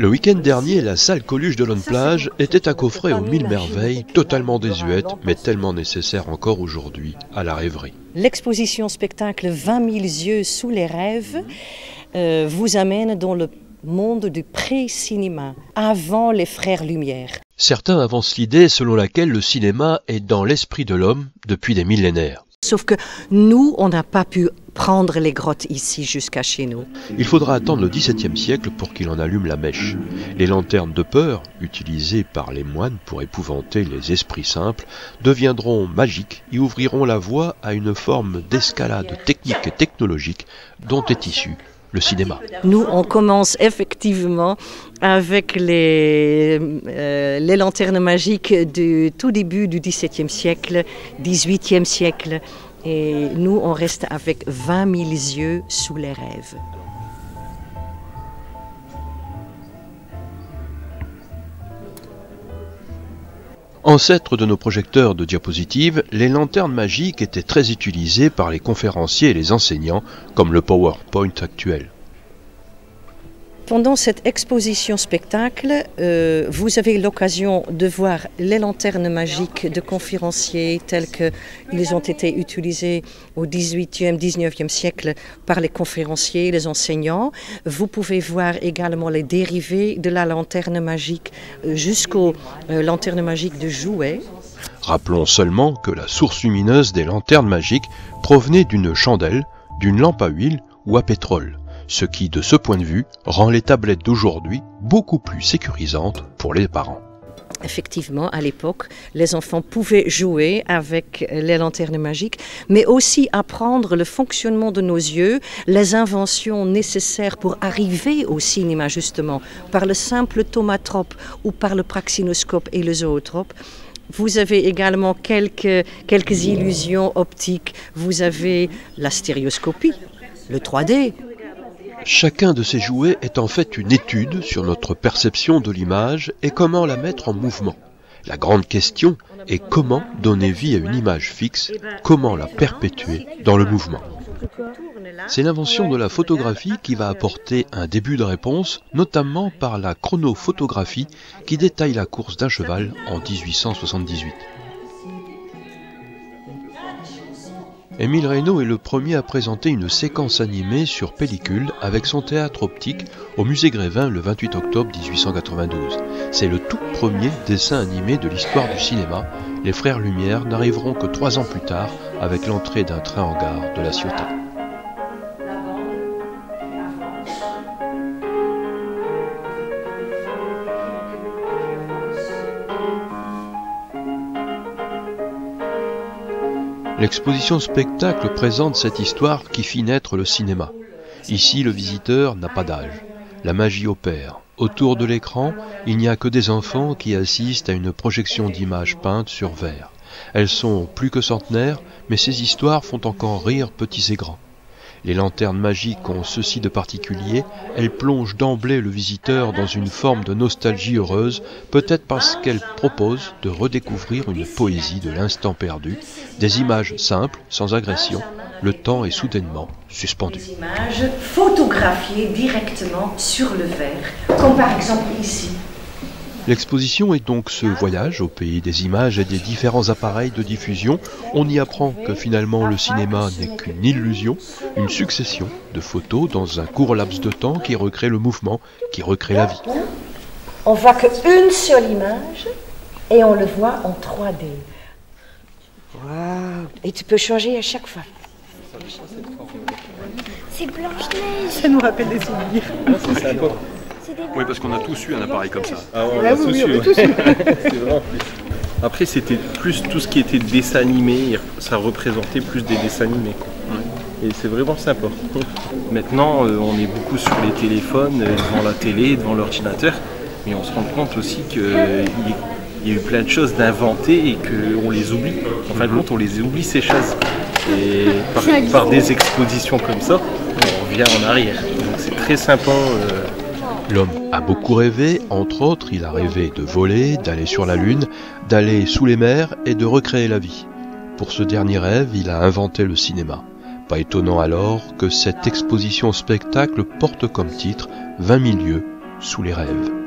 Le week-end dernier, la salle Coluche de l'Onne-Plage était accoffrée aux 1000 merveilles, totalement désuète, mais tellement nécessaire encore aujourd'hui à la rêverie. L'exposition spectacle 20 000 yeux sous les rêves vous amène dans le monde du pré-cinéma, avant les Frères Lumière. Certains avancent l'idée selon laquelle le cinéma est dans l'esprit de l'homme depuis des millénaires. Sauf que nous, on n'a pas pu prendre les grottes ici jusqu'à chez nous. Il faudra attendre le XVIIe siècle pour qu'il en allume la mèche. Les lanternes de peur, utilisées par les moines pour épouvanter les esprits simples, deviendront magiques et ouvriront la voie à une forme d'escalade technique et technologique dont est issu le cinéma. Nous, on commence effectivement avec les lanternes magiques du tout début du XVIIe siècle, XVIIIe siècle. Et nous, on reste avec 20 000 yeux sous les rêves. Ancêtres de nos projecteurs de diapositives, les lanternes magiques étaient très utilisées par les conférenciers et les enseignants, comme le PowerPoint actuel. Pendant cette exposition spectacle, vous avez l'occasion de voir les lanternes magiques de conférenciers tels qu'ils ont été utilisés au XVIIIe, XIXe siècle par les conférenciers, les enseignants. Vous pouvez voir également les dérivés de la lanterne magique jusqu'aux lanternes magiques de jouets. Rappelons seulement que la source lumineuse des lanternes magiques provenait d'une chandelle, d'une lampe à huile ou à pétrole. Ce qui, de ce point de vue, rend les tablettes d'aujourd'hui beaucoup plus sécurisantes pour les parents. Effectivement, à l'époque, les enfants pouvaient jouer avec les lanternes magiques, mais aussi apprendre le fonctionnement de nos yeux, les inventions nécessaires pour arriver au cinéma, justement, par le simple tomatrope ou par le praxinoscope et le zootrope. Vous avez également quelques illusions optiques. Vous avez la stéréoscopie, le 3D. Chacun de ces jouets est en fait une étude sur notre perception de l'image et comment la mettre en mouvement. La grande question est comment donner vie à une image fixe, comment la perpétuer dans le mouvement. C'est l'invention de la photographie qui va apporter un début de réponse, notamment par la chronophotographie qui détaille la course d'un cheval en 1878. Émile Reynaud est le premier à présenter une séquence animée sur pellicule avec son théâtre optique au musée Grévin le 28 octobre 1892. C'est le tout premier dessin animé de l'histoire du cinéma. Les Frères Lumière n'arriveront que 3 ans plus tard avec l'entrée d'un train en gare de La Ciotat. L'exposition spectacle présente cette histoire qui fit naître le cinéma. Ici, le visiteur n'a pas d'âge. La magie opère. Autour de l'écran, il n'y a que des enfants qui assistent à une projection d'images peintes sur verre. Elles sont plus que centenaires, mais ces histoires font encore rire petits et grands. Les lanternes magiques ont ceci de particulier, elles plongent d'emblée le visiteur dans une forme de nostalgie heureuse, peut-être parce qu'elles proposent de redécouvrir une poésie de l'instant perdu, des images simples, sans agression, le temps est soudainement suspendu. Des images photographiées directement sur le verre, comme par exemple ici. L'exposition est donc ce voyage au pays des images et des différents appareils de diffusion. On y apprend que finalement le cinéma n'est qu'une illusion, une succession de photos dans un court laps de temps qui recrée le mouvement, qui recrée la vie. On voit qu'une seule image et on le voit en 3D. Waouh! Et tu peux changer à chaque fois. C'est Blanche-Neige. Ça nous rappelle des souvenirs. C'est sympa. Oui, parce qu'on a tous eu un appareil comme ça. Ah ouais, on a tous eu. C'est vraiment plus. Après, c'était plus tout ce qui était dessin animé, ça représentait plus des dessins animés. Et c'est vraiment sympa. Maintenant, on est beaucoup sur les téléphones, devant la télé, devant l'ordinateur, mais on se rend compte aussi qu'il y a eu plein de choses d'inventées et qu'on les oublie. En fin de compte, on les oublie ces choses. Et par des expositions comme ça, on revient en arrière. Donc c'est très sympa. L'homme a beaucoup rêvé, entre autres, il a rêvé de voler, d'aller sur la Lune, d'aller sous les mers et de recréer la vie. Pour ce dernier rêve, il a inventé le cinéma. Pas étonnant alors que cette exposition spectacle porte comme titre 20 000 lieues sous les rêves.